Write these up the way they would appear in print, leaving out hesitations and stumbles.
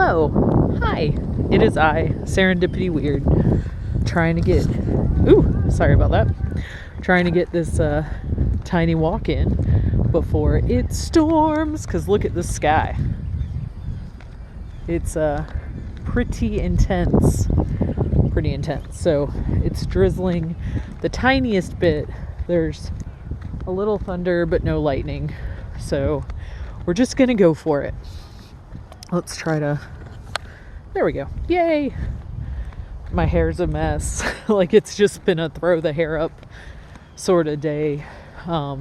Hello, hi, it is I, Serendipity Wyrd, trying to get, sorry about that, trying to get this tiny walk in before it storms, because look at the sky. It's pretty intense, so it's drizzling the tiniest bit. There's a little thunder but no lightning, so we're just gonna go for it. Let's try to, there we go, yay. My hair's a mess. Like, it's just been a throw the hair up sort of day. I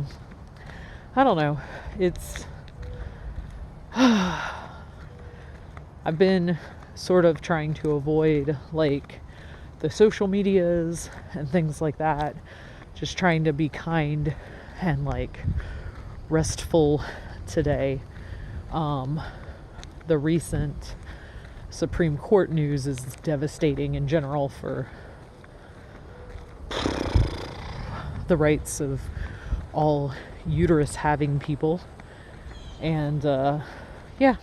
don't know, it's I've been sort of trying to avoid like the social medias and things like that, just trying to be kind and like restful today. The recent Supreme Court news is devastating in general for the rights of all uterus having people. And yeah,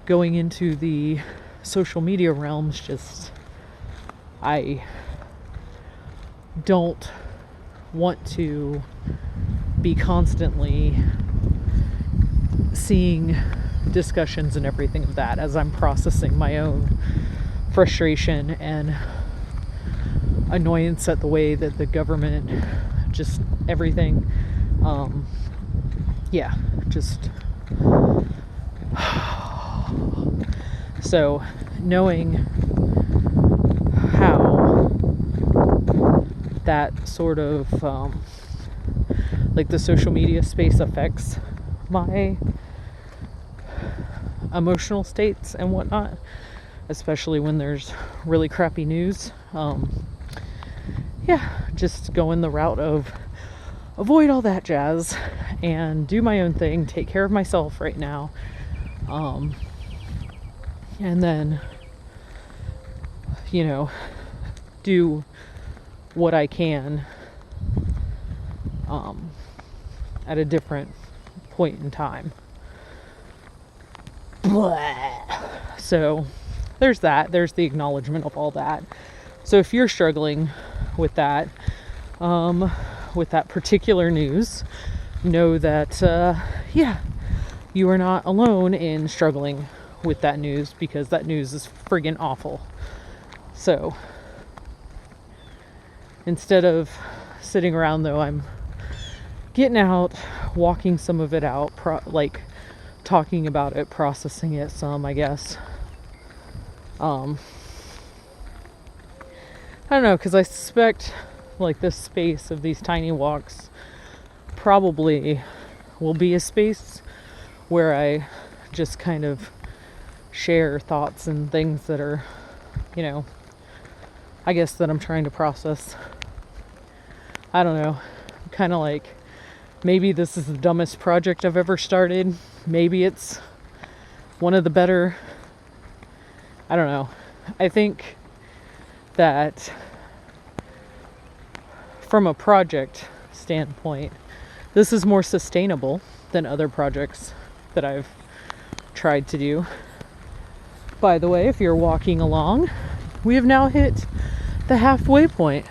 going into the social media realms, just I don't want to be constantly seeing discussions and everything of that as I'm processing my own frustration and annoyance at the way that the government, just everything, yeah, just so knowing how that sort of like the social media space affects my emotional states and whatnot, especially when there's really crappy news. Yeah, just going the route of avoid all that jazz and do my own thing, take care of myself right now, and then, you know, do what I can at a different point in time. So there's that. There's the acknowledgement of all that. So if you're struggling with that particular news, know that yeah, you are not alone in struggling with that news, because that news is friggin' awful. So instead of sitting around, though, I'm getting out, walking some of it out, like talking about it, processing it some, I guess. I don't know, because I suspect like this space of these tiny walks probably will be a space where I just kind of share thoughts and things that are, you know, I guess that I'm trying to process. I don't know, kind of like, maybe this is the dumbest project I've ever started. Maybe it's one of the better. I don't know. I think that from a project standpoint, this is more sustainable than other projects that I've tried to do. By the way, if you're walking along, we have now hit the halfway point.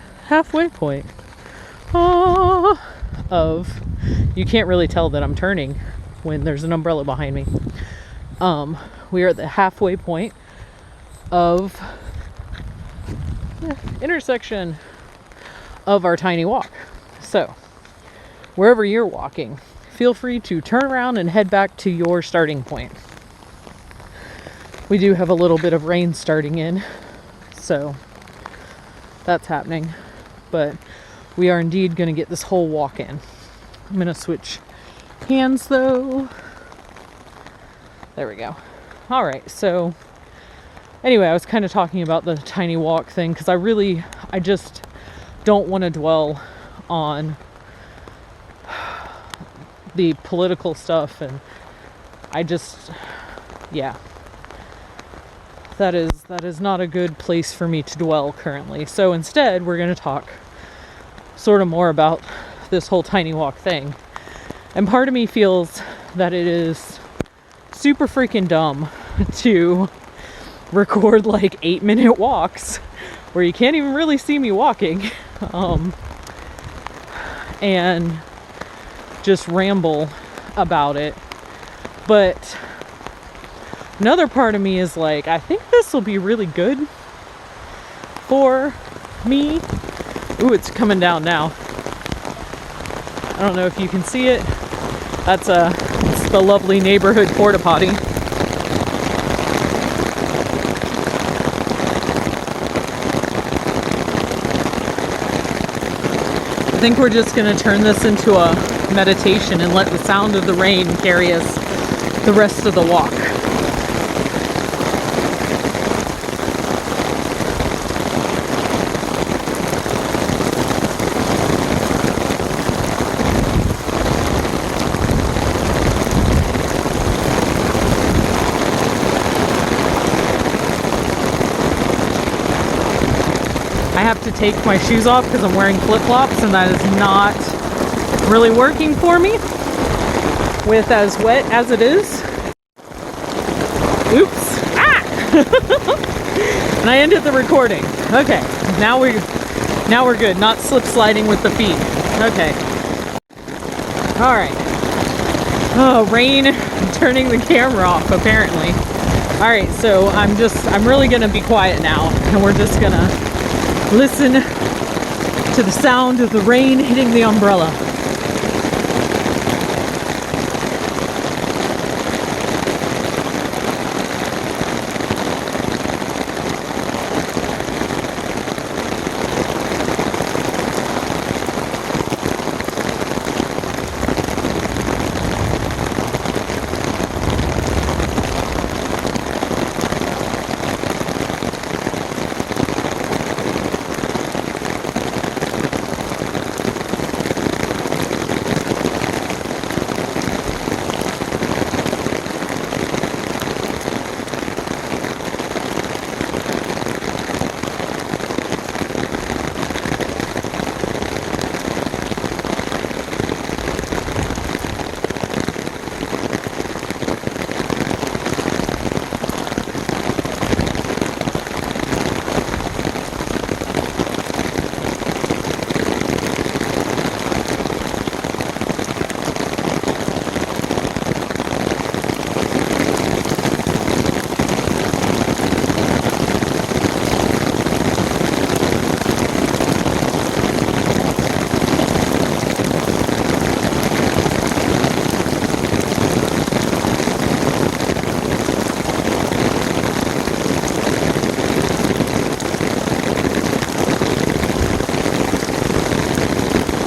Of, you can't really tell that I'm turning when there's an umbrella behind me. We are at the halfway point of the intersection of our tiny walk. So wherever you're walking, feel free to turn around and head back to your starting point. We do have a little bit of rain starting in, so that's happening, but we are indeed going to get this whole walk in. I'm going to switch hands though. There we go. All right, so anyway, I was kind of talking about the tiny walk thing because I just don't want to dwell on the political stuff, and I just, yeah, that is not a good place for me to dwell currently. So instead, we're going to talk sort of more about this whole tiny walk thing. And part of me feels that it is super freaking dumb to record like 8-minute walks where you can't even really see me walking, and just ramble about it. But another part of me is like, I think this will be really good for me. Ooh, it's coming down now. I don't know if you can see it. It's the lovely neighborhood porta potty. I think we're just going to turn this into a meditation and let the sound of the rain carry us the rest of the walk. I have to take my shoes off because I'm wearing flip-flops, and that is not really working for me with as wet as it is. Oops. Ah! And I ended the recording. Okay, now we're good. Not slip sliding with the feet. Okay. All right. Oh, rain turning the camera off apparently. All right, so I'm really gonna be quiet now, and we're just gonna listen to the sound of the rain hitting the umbrella.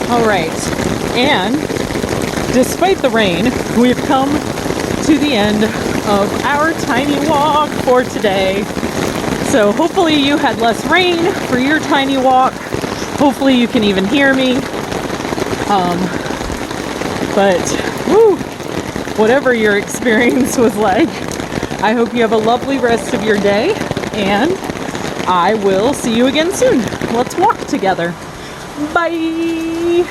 All right, and despite the rain, we've come to the end of our tiny walk for today. So hopefully you had less rain for your tiny walk. Hopefully you can even hear me. But woo, whatever your experience was like, I hope you have a lovely rest of your day, and I will see you again soon. Let's walk together. Bye.